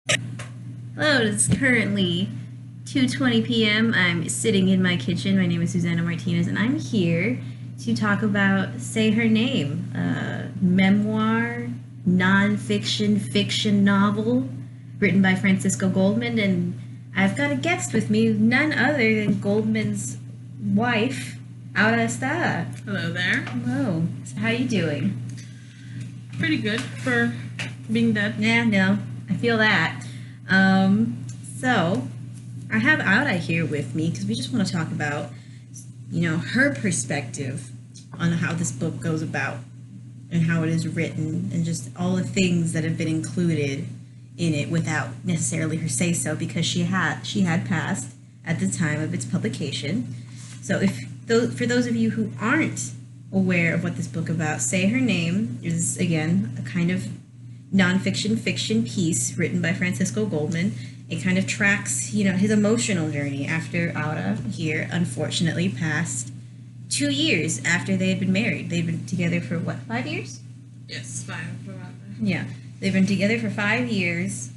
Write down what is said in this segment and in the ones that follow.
Hello, it's currently 2:20 p.m. I'm sitting in my kitchen. My name is Susana Martinez, and I'm here to talk about Say Her Name, a memoir, nonfiction, fiction novel written by Francisco Goldman. And I've got a guest with me, none other than Goldman's wife, Aura Estrada. Hello there. Hello. So how you doing? Pretty good for being dead. Yeah, no, I feel that. So I have Aura here with me because we just want to talk about, her perspective on how this book goes about and how it is written and just all the things that have been included in it without necessarily her say so because she had passed at the time of its publication. So for those of you who aren't aware of what this book about, Say Her Name is again a kind of nonfiction fiction piece written by Francisco Goldman. It kind of tracks, his emotional journey after Aura here unfortunately passed 2 years after they had been married. They'd been together for what, 5 years? Yes, 5 around Yeah. They've been together for 5 years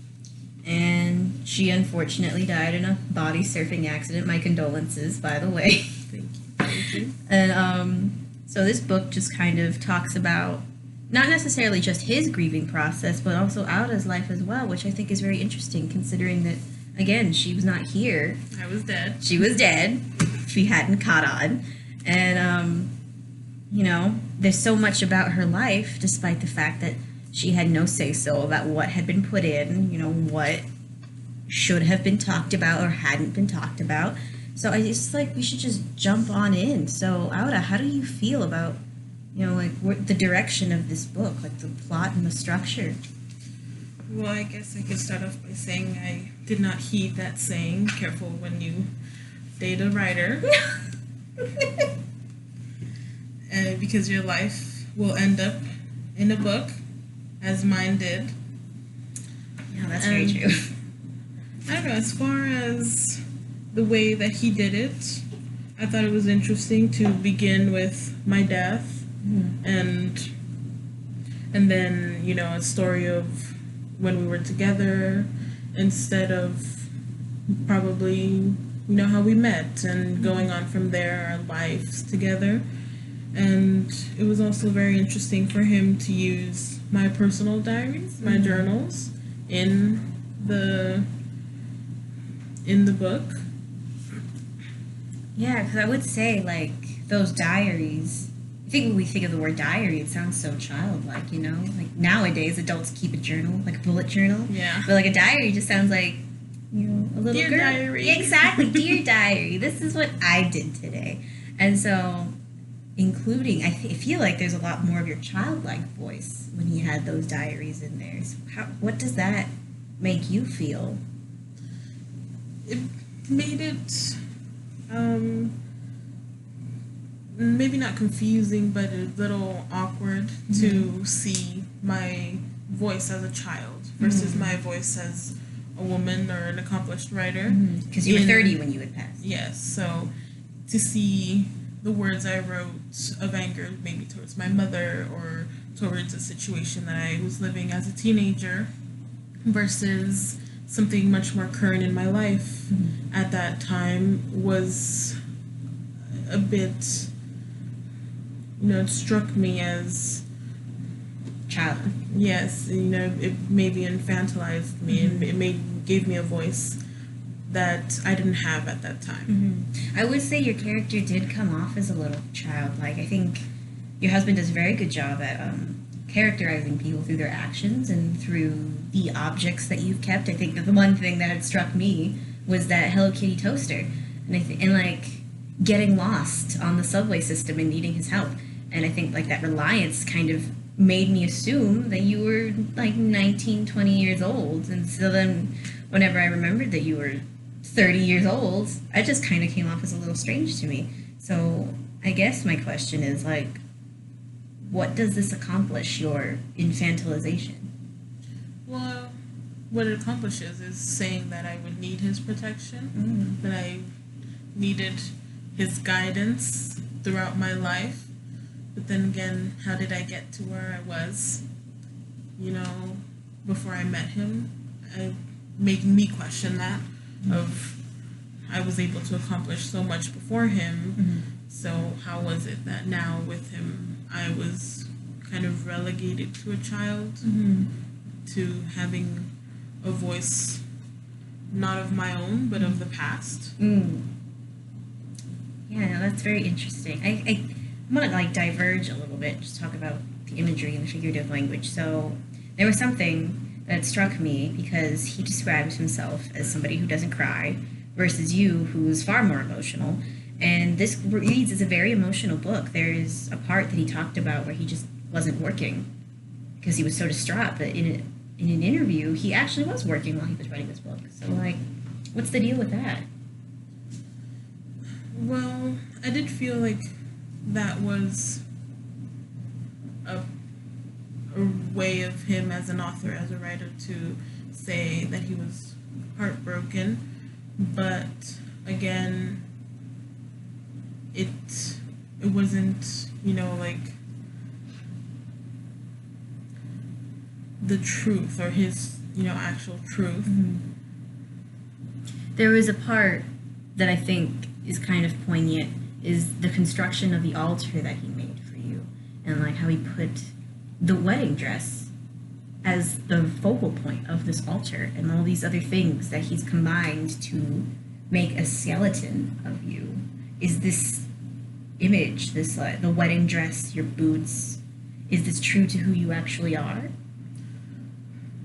and she unfortunately died in a body surfing accident. My condolences, by the way. there. Thank you. And so this book just kind of talks about not necessarily just his grieving process, but also Aura's life as well, which I think is very interesting considering that, again, she was not here. I was dead. She was dead. She hadn't caught on. And, there's so much about her life, despite the fact that she had no say-so about what had been put in, what should have been talked about or hadn't been talked about. So I just we should just jump on in. So, Aura, how do you feel about the direction of this book, like the plot and the structure? Well, I guess I could start off by saying I did not heed that saying, careful when you date a writer. Because your life will end up in a book, as mine did. Yeah, that's very true. I don't know, as far as the way that he did it, I thought it was interesting to begin with my death. Mm-hmm. And then a story of when we were together instead of probably how we met and going on from there, our lives together. And it was also very interesting for him to use my personal diaries, my journals in the book. Yeah, because I would say those diaries, I think when we think of the word diary, it sounds so childlike, Like nowadays, adults keep a journal, like a bullet journal. Yeah. But a diary just sounds like, a little Dear girl. diary. Yeah, exactly. Dear diary. This is what I did today. And so, including, I feel like there's a lot more of your childlike voice when he had those diaries in there. So what does that make you feel? It made it maybe not confusing, but a little awkward to see my voice as a child versus my voice as a woman or an accomplished writer. Because you were 30 when you had passed. Yes, so to see the words I wrote of anger maybe towards my mother or towards a situation that I was living as a teenager versus something much more current in my life at that time was a bit, it struck me as Child. yes, it maybe infantilized me and it gave me a voice that I didn't have at that time. I would say your character did come off as a little childlike. I think your husband does a very good job at characterizing people through their actions and through the objects that you've kept. I think that the one thing that had struck me was that Hello Kitty toaster, and getting lost on the subway system and needing his help. And I think that reliance kind of made me assume that you were 19, 20 years old. And so then whenever I remembered that you were 30 years old, I just kind of came off as a little strange to me. So I guess my question is what does this accomplish, your infantilization? Well, what it accomplishes is saying that I would need his protection, that I needed his guidance throughout my life. But then again, how did I get to where I was? Before I met him, I make me question that of I was able to accomplish so much before him. So how was it that now with him I was kind of relegated to a child, to having a voice not of my own but of the past? Yeah, no, that's very interesting. I'm gonna like diverge a little bit, just talk about the imagery and the figurative language. So there was something that struck me because he describes himself as somebody who doesn't cry versus you who's far more emotional. And this reads as a very emotional book. There is a part that he talked about where he just wasn't working because he was so distraught. But in an interview, he actually was working while he was writing this book. So, like, what's the deal with that? Well, I did feel like that was a way of him as an author, as a writer, to say that he was heartbroken. But again, it wasn't, like the truth or his, actual truth. There was a part that I think is kind of poignant, is the construction of the altar that he made for you, and like how he put the wedding dress as the focal point of this altar, and all these other things that he's combined to make a skeleton of you. Is this image, this the wedding dress, your boots, is this true to who you actually are?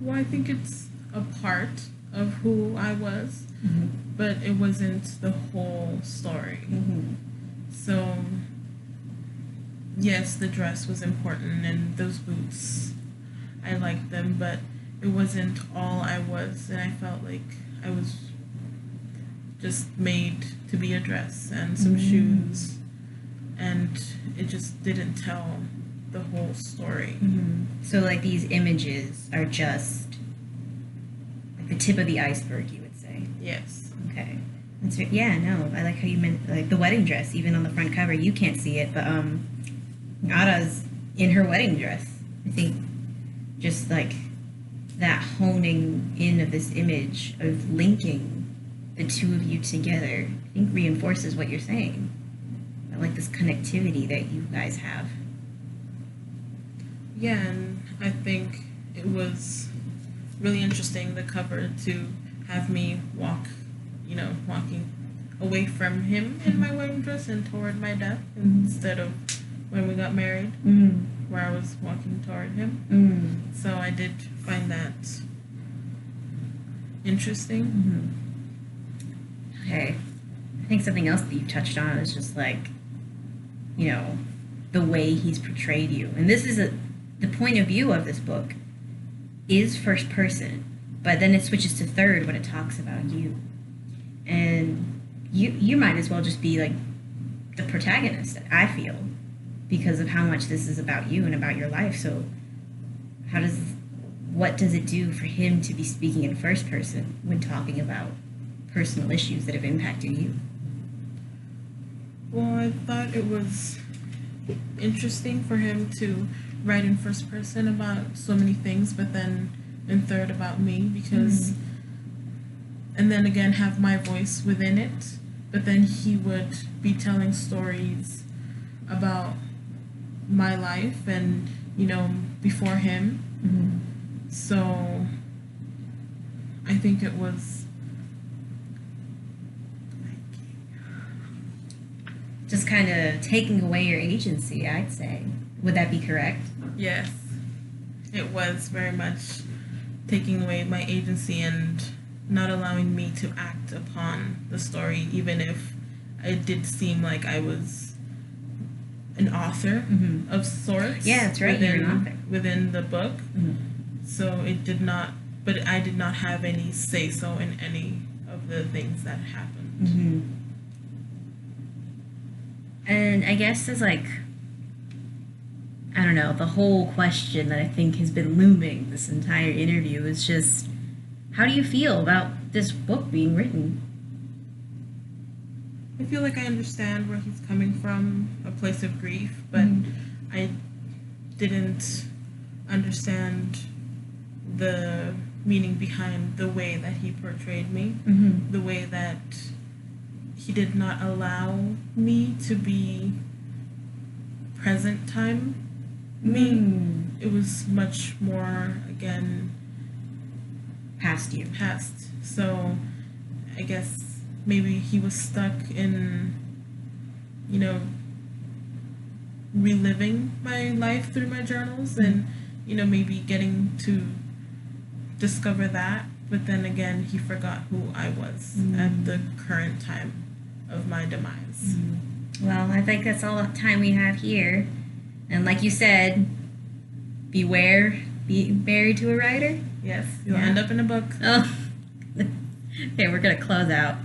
Well, I think it's a part of who I was, but it wasn't the whole story. So, yes, the dress was important, and those boots, I liked them, but it wasn't all I was, and I felt like I was just made to be a dress and some shoes, and it just didn't tell the whole story. So, like, these images are just like the tip of the iceberg, you would say? Yes. Okay. That's yeah, no, I like how you meant, like, the wedding dress, even on the front cover, you can't see it, but Ada's in her wedding dress. I think just, like, that honing in of this image of linking the two of you together, I think reinforces what you're saying. I like this connectivity that you guys have. Yeah, and I think it was really interesting, the cover, to have me walking away from him in my wedding dress and toward my death, instead of when we got married, where I was walking toward him. So I did find that interesting. Okay. I think something else that you touched on is just like, the way he's portrayed you. And this is the point of view of this book is first person, but then it switches to third when it talks about you. And you might as well just be like the protagonist, I feel, because of how much this is about you and about your life. So what does it do for him to be speaking in first person when talking about personal issues that have impacted you? Well, I thought it was interesting for him to write in first person about so many things, but then in third about me, because and then again have my voice within it, but then he would be telling stories about my life and before him. So I think it was just kind of taking away your agency, I'd say. Would that be correct? Yes, it was very much taking away my agency and not allowing me to act upon the story, even if it did seem like I was an author of sorts. Yeah, that's right, you're an author. Within the book. So it did not, but I did not have any say-so in any of the things that happened. And I guess as like, I don't know, the whole question that I think has been looming this entire interview is just, how do you feel about this book being written? I feel like I understand where he's coming from, a place of grief, but I didn't understand the meaning behind the way that he portrayed me, Mm-hmm. the way that he did not allow me to be present time me. Mm. It was much more, again, Past you. past. So I guess maybe he was stuck in, you know, reliving my life through my journals and, you know, maybe getting to discover that. But then again, he forgot who I was at the current time of my demise. Well, I think that's all the time we have here. And like you said, beware, be married to a writer. Yes, you'll Yeah. end up in a book. Oh. Okay, we're going to close out.